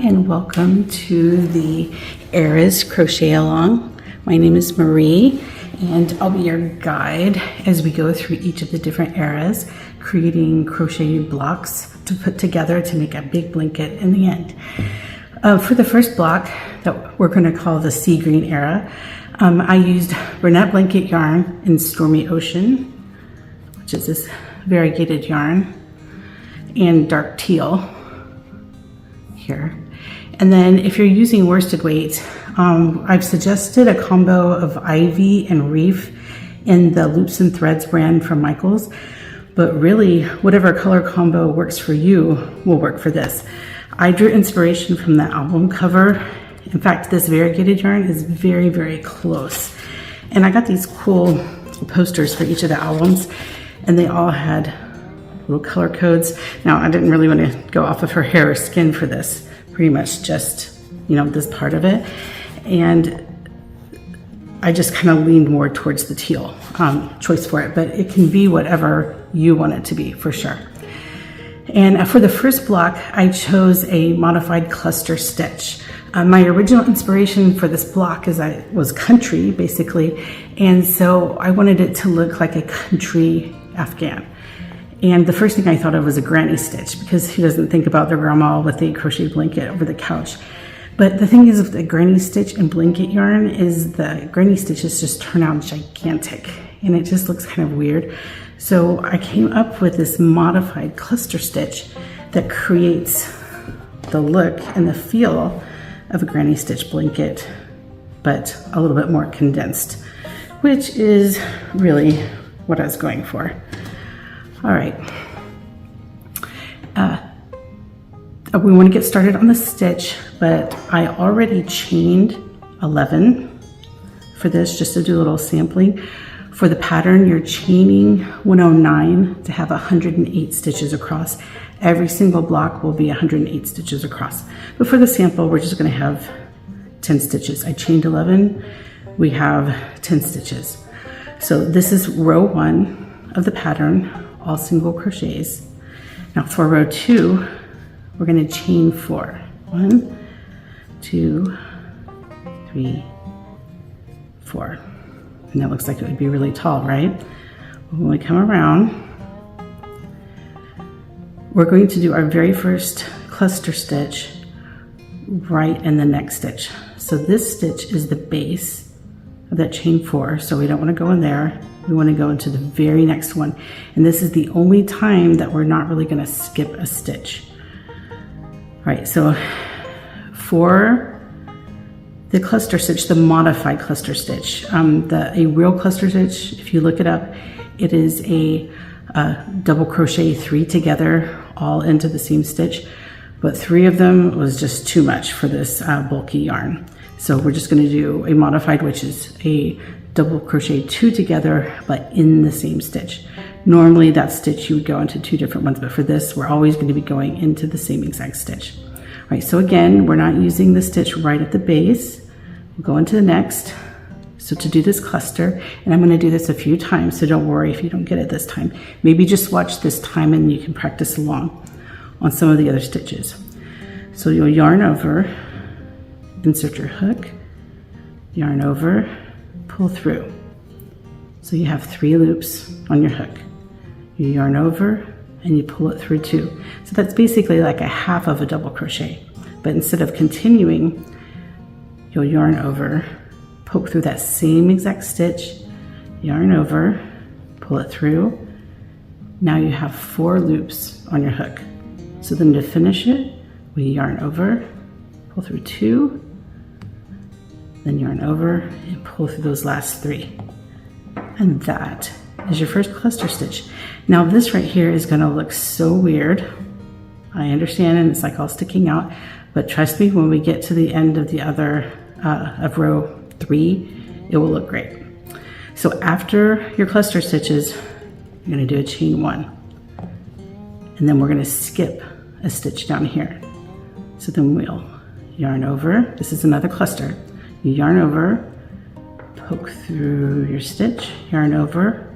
and welcome to the Eras Crochet Along. My name is Marie and I'll be your guide as we go through each of the different eras, creating crochet blocks to put together to make a big blanket in the end. For the first block that we're going to call the sea green era, I used Bernat blanket yarn in Stormy Ocean, which is this variegated yarn, and dark teal here. And then if you're using worsted weight, I've suggested a combo of ivy and reef in the Loops and Threads brand from Michaels, but really whatever color combo works for you will work for this. I drew inspiration from the album cover. In fact, this variegated yarn is very, very close. And I got these cool posters for each of the albums, and they all had little color codes. Now, I didn't really want to go off of her hair or skin for this, pretty much just, this part of it. And I just kind of leaned more towards the teal choice for it, but it can be whatever you want it to be for sure. And for the first block, I chose a modified cluster stitch. My original inspiration for this block was country, basically, and so I wanted it to look like a country Afghan. And the first thing I thought of was a granny stitch, because who doesn't think about their grandma with a crochet blanket over the couch? But the thing is with the granny stitch and blanket yarn is the granny stitches just turn out gigantic, and it just looks kind of weird. So I came up with this modified cluster stitch that creates the look and the feel of a granny stitch blanket, but a little bit more condensed, which is really what I was going for. All right, we want to get started on the stitch, but I already chained 11 for this, just to do a little sampling. For the pattern, you're chaining 109 to have 108 stitches across. Every single block will be 108 stitches across. But for the sample, we're just going to have 10 stitches. I chained 11, we have 10 stitches. So this is row 1 of the pattern, all single crochets. Now for row 2, we're going to chain 4. 1, 2, 3, 4. And that looks like it would be really tall, right? When we come around, we're going to do our very first cluster stitch right in the next stitch. So this stitch is the base of that chain 4, so we don't want to go in there. We want to go into the very next one. And this is the only time that we're not really going to skip a stitch. All right, so for the cluster stitch, the modified cluster stitch, a real cluster stitch, if you look it up, it is a double crochet 3 together, all into the same stitch, but 3 of them was just too much for this bulky yarn. So we're just going to do a modified, which is a double crochet 2 together, but in the same stitch. Normally that stitch you would go into 2 different ones, but for this, we're always going to be going into the same exact stitch. All right, so again, we're not using the stitch right at the base. We'll go into the next. So to do this cluster, and I'm going to do this a few times, so don't worry if you don't get it this time. Maybe just watch this time and you can practice along on some of the other stitches. So you'll yarn over, insert your hook, yarn over, pull through. So you have 3 loops on your hook. You yarn over and you pull it through 2. So that's basically like a half of a double crochet. But instead of continuing, you'll yarn over, poke through that same exact stitch, yarn over, pull it through. Now you have 4 loops on your hook. So then to finish it, we yarn over, pull through 2, then yarn over and pull through those last 3. And that is your first cluster stitch. Now this right here is going to look so weird. I understand, and it's like all sticking out, but trust me, when we get to the end of the other of row 3, it will look great. So after your cluster stitches, you're going to do a chain 1, and then we're going to skip a stitch down here. So then we'll yarn over. This is another cluster. You yarn over, poke through your stitch, yarn over,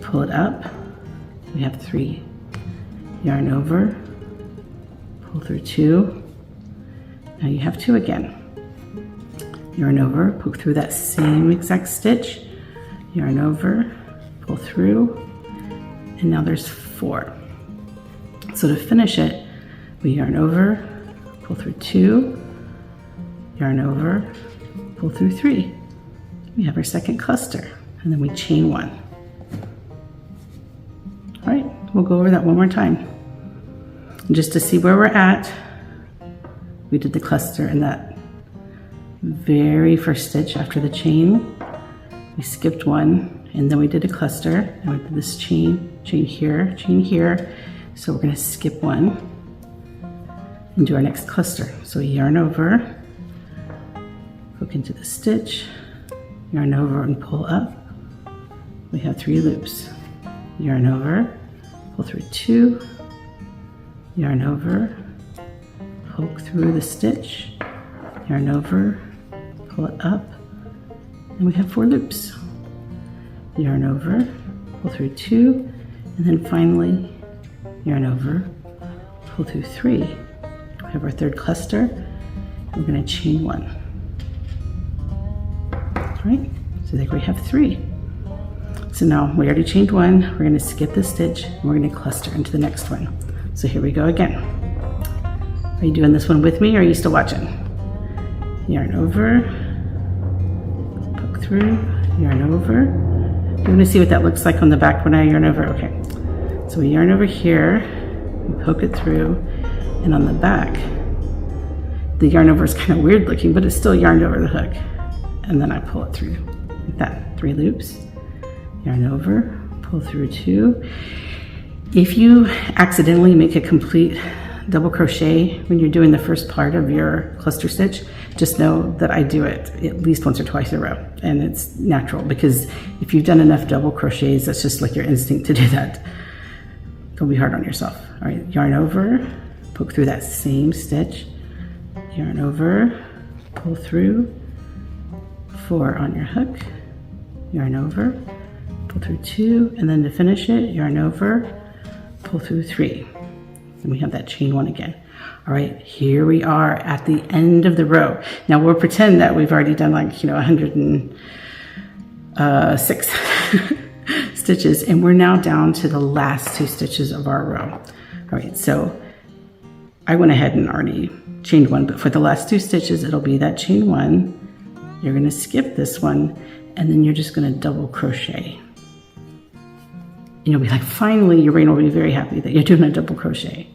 pull it up. We have 3. Yarn over, pull through 2, Now you have 2 again. Yarn over, poke through that same exact stitch, yarn over, pull through, and now there's 4. So to finish it, we yarn over, pull through 2, yarn over, pull through 3. We have our second cluster, and then we chain 1. All right, we'll go over that one more time. And just to see where we're at, we did the cluster in that very first stitch after the chain. We skipped 1, and then we did a cluster, and we did this chain here, chain here. So we're going to skip 1 and do our next cluster. So we yarn over, hook into the stitch, yarn over and pull up. We have 3 loops. Yarn over, pull through 2, yarn over, poke through the stitch, yarn over, pull it up, and we have 4 loops. Yarn over, pull through 2, and then finally yarn over, pull through 3. We have our third cluster. We're going to chain 1. All right, so there we have 3. So now we already chained 1. We're going to skip the stitch, and we're going to cluster into the next one. So here we go again. Are you doing this one with me, or are you still watching? Yarn over, poke through, yarn over. You want to see what that looks like on the back when I yarn over? Okay. So we yarn over here, we poke it through, and on the back, the yarn over is kind of weird looking, but it's still yarned over the hook. And then I pull it through like that. 3 loops, yarn over, pull through 2. If you accidentally make a complete double crochet when you're doing the first part of your cluster stitch, just know that I do it at least once or twice in a row, and it's natural, because if you've done enough double crochets, that's just like your instinct to do that. Don't be hard on yourself. All right, yarn over, poke through that same stitch, yarn over, pull through, 4 on your hook, yarn over, pull through 2, and then to finish it, yarn over, pull through 3. And we have that chain 1 again. All right, here we are at the end of the row. Now we'll pretend that we've already done 106 stitches, and we're now down to the last 2 stitches of our row. All right, so I went ahead and already chained 1, but for the last 2 stitches, it'll be that chain 1. You're gonna skip this one, and then you're just gonna double crochet. And you'll be like, finally, your brain will be very happy that you're doing a double crochet.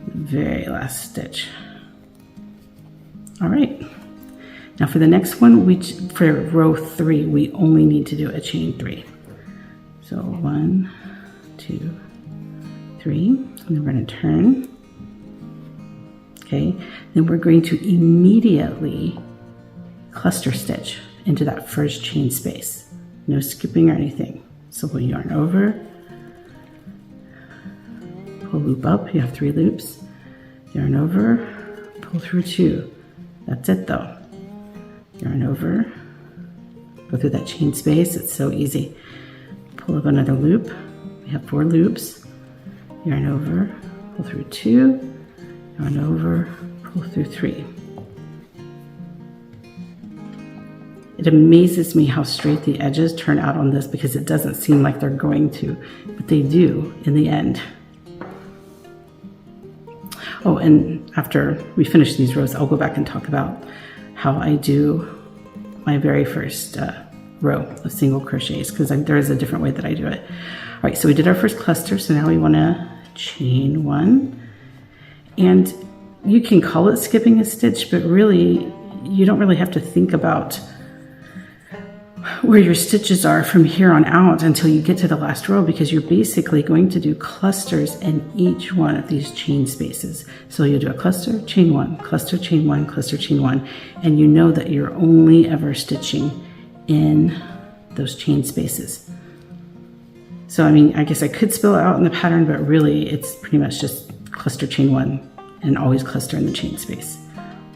Very last stitch. All right. Now for the next one, for row 3, we only need to do a chain 3. So 1, 2, 3, and then we're going to turn. Okay, then we're going to immediately cluster stitch into that first chain space. No skipping or anything. So we'll yarn over, pull loop up, you have 3 loops, yarn over, pull through 2. That's it though. Yarn over, go through that chain space, it's so easy. Pull up another loop, we have 4 loops, yarn over, pull through 2, yarn over, pull through 3. It amazes me how straight the edges turn out on this, because it doesn't seem like they're going to, but they do in the end. Oh, and after we finish these rows, I'll go back and talk about how I do my very first row of single crochets, because there is a different way that I do it. All right, so we did our first cluster, so now we want to chain 1. And you can call it skipping a stitch, but really, you don't really have to think about where your stitches are from here on out until you get to the last row, because you're basically going to do clusters in each one of these chain spaces. So you'll do a cluster, chain 1, cluster, chain 1, cluster, chain 1, and you know that you're only ever stitching in those chain spaces. So I mean, I guess I could spell it out in the pattern, but really it's pretty much just cluster, chain 1, and always cluster in the chain space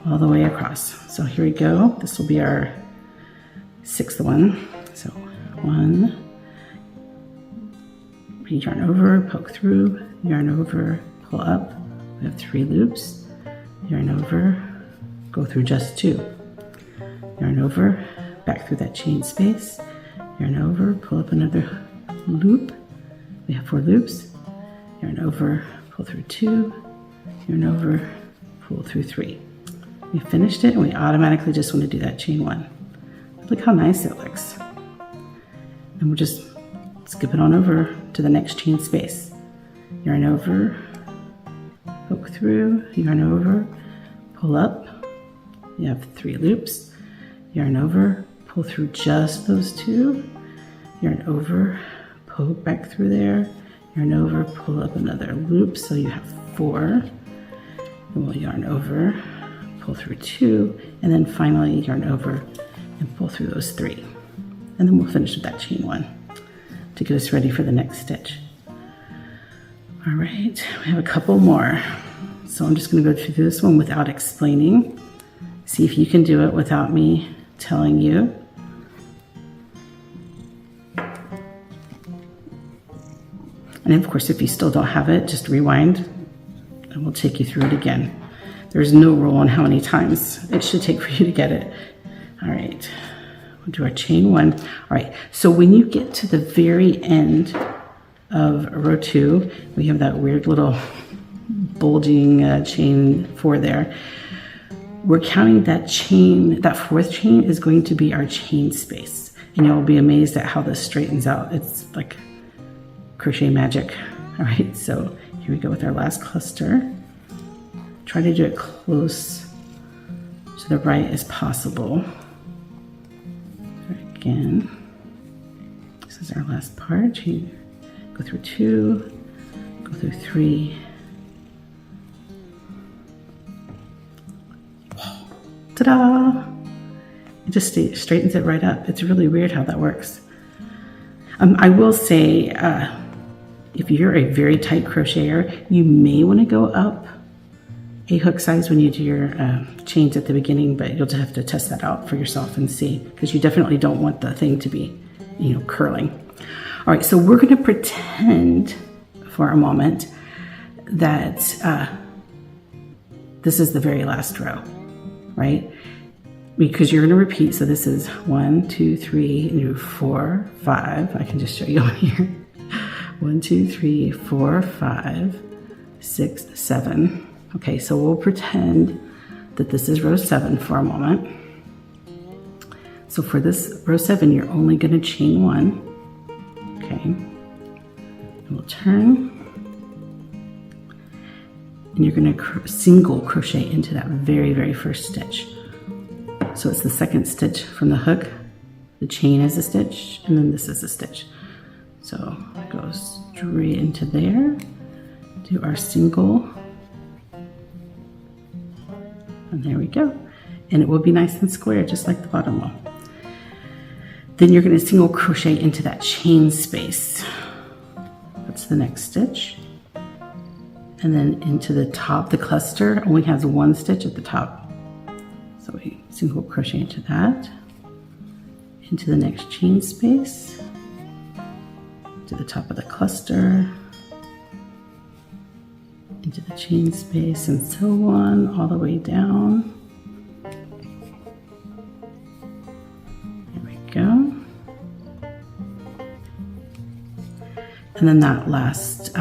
all the way across. So here we go. This will be our 6th one. So 1, yarn over, poke through, yarn over, pull up. We have 3 loops, yarn over, go through just 2. Yarn over, back through that chain space, yarn over, pull up another loop. We have 4 loops, yarn over, pull through 2, yarn over, pull through 3. We finished it and we automatically just want to do that chain 1. Look how nice it looks. And we'll just skip it on over to the next chain space. Yarn over, poke through, yarn over, pull up. You have 3 loops, yarn over, pull through just those 2, yarn over, poke back through there, yarn over, pull up another loop, so you have 4. Then we'll yarn over, pull through 2, and then finally yarn over and pull through those 3. And then we'll finish with that chain 1 to get us ready for the next stitch. All right, we have a couple more. So I'm just going to go through this one without explaining. See if you can do it without me telling you. And of course, if you still don't have it, just rewind and we'll take you through it again. There's no rule on how many times it should take for you to get it. All right, we'll do our chain 1. All right, so when you get to the very end of row 2, we have that weird little bulging chain 4 there. We're counting that chain, that 4th chain is going to be our chain space. And you'll be amazed at how this straightens out. It's like crochet magic. All right, so here we go with our last cluster. Try to do it close to the right as possible. Again, this is our last part. You go through 2, go through 3. Ta-da! It just straightens it right up. It's really weird how that works. I will say, if you're a very tight crocheter, you may want to go up a hook size when you do your chains at the beginning, but you'll just have to test that out for yourself and see, because you definitely don't want the thing to be, curling. All right, so we're going to pretend for a moment that this is the very last row, right? Because you're going to repeat. So this is 1, 2, 3, 4, 5. I can just show you on here. 1, 2, 3, 4, 5, 6, 7. Okay, so we'll pretend that this is row 7 for a moment. So for this row 7, you're only going to chain 1. Okay, and we'll turn. And you're going to single crochet into that very, very first stitch. So it's the second stitch from the hook. The chain is a stitch, and then this is a stitch. So go straight into there, do our single, and there we go. And it will be nice and square, just like the bottom will. Then you're going to single crochet into that chain space. That's the next stitch. And then into the top, the cluster only has 1 stitch at the top. So we single crochet into that, into the next chain space, to the top of the cluster, into the chain space, and so on, all the way down. There we go. And then that last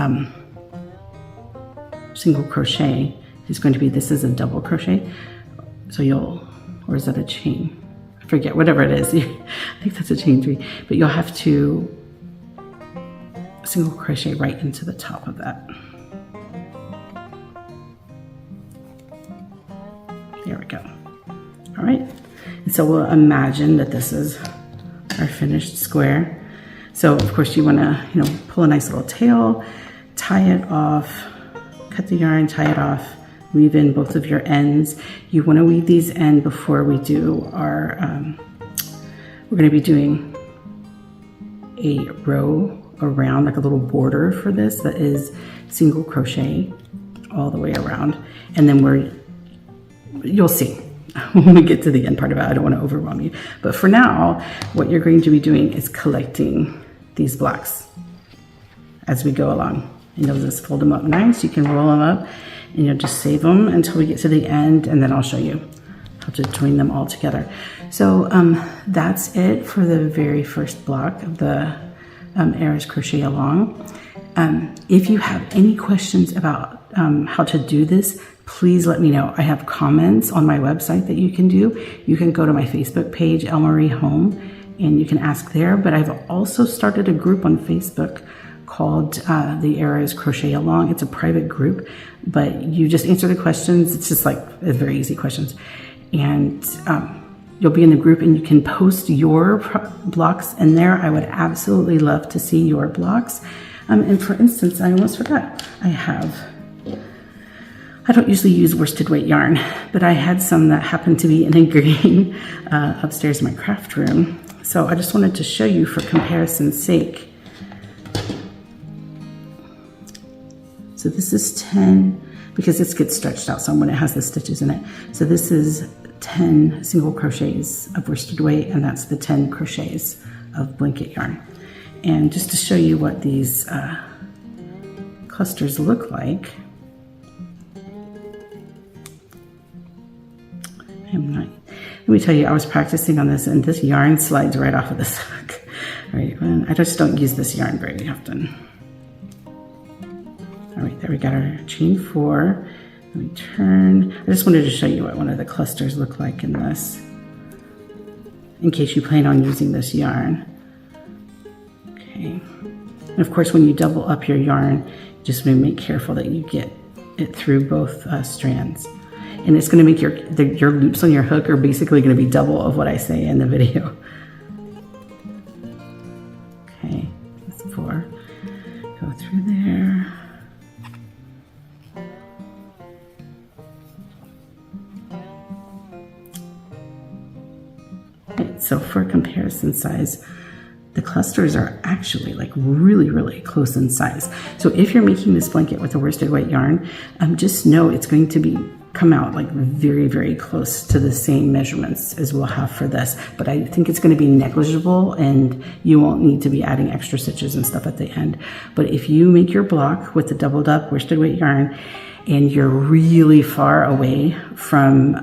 single crochet is going to be, this is a double crochet. So or is that a chain? I forget, whatever it is. I think that's a chain 3, but you'll have to single crochet right into the top of that. There we go. All right, and so we'll imagine that this is our finished square. So of course you want to, pull a nice little tail, tie it off, cut the yarn, tie it off, weave in both of your ends. You want to weave these in before we do our, we're going to be doing a row around, like a little border for this that is single crochet all the way around. And then you'll see when we get to the end part of it. I don't want to overwhelm you. But for now, what you're going to be doing is collecting these blocks as we go along. And you'll just fold them up nice. You can roll them up and you'll just save them until we get to the end, and then I'll show you how to join them all together. So that's it for the very first block of the Eras Crochet Along. If you have any questions about how to do this, please let me know. I have comments on my website that you can do. You can go to my Facebook page, Elle Marie Home, and you can ask there. But I've also started a group on Facebook called the Eras Crochet Along. It's a private group, but you just answer the questions. It's just like it's very easy questions. And you'll be in the group and you can post your blocks in there. I would absolutely love to see your blocks. And for instance, I almost forgot, I don't usually use worsted weight yarn, but I had some that happened to be in a green upstairs in my craft room. So I just wanted to show you for comparison's sake. So this is 10, because this gets stretched out some when it has the stitches in it. So this is 10 single crochets of worsted weight, and that's the 10 crochets of blanket yarn. And just to show you what these clusters look like, let me tell you, I was practicing on this and this yarn slides right off of this hook. All right, I just don't use this yarn very often. All right, there we got our chain 4. Let me turn. I just wanted to show you what one of the clusters look like in this, in case you plan on using this yarn. Okay, and of course when you double up your yarn, you just want to make careful that you get it through both strands. And it's going to make your loops on your hook are basically going to be double of what I say in the video. Okay, that's 4. Go through there. Okay, so for comparison size, the clusters are actually like really, really close in size. So if you're making this blanket with a worsted weight yarn, just know it's going to come out like very, very close to the same measurements as we'll have for this. But I think it's going to be negligible and you won't need to be adding extra stitches and stuff at the end. But if you make your block with the doubled up worsted weight yarn and you're really far away from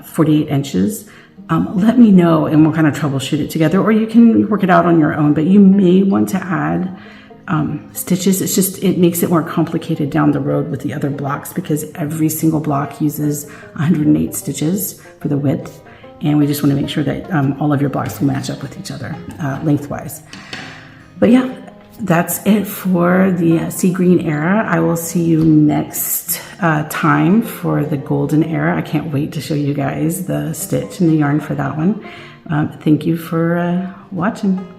48 inches, let me know and we'll kind of troubleshoot it together, or you can work it out on your own, but you may want to add stitches. It's just, it makes it more complicated down the road with the other blocks because every single block uses 108 stitches for the width. And we just want to make sure that all of your blocks will match up with each other lengthwise. But yeah, that's it for the sea green era. I will see you next time for the golden era. I can't wait to show you guys the stitch and the yarn for that one. Thank you for watching.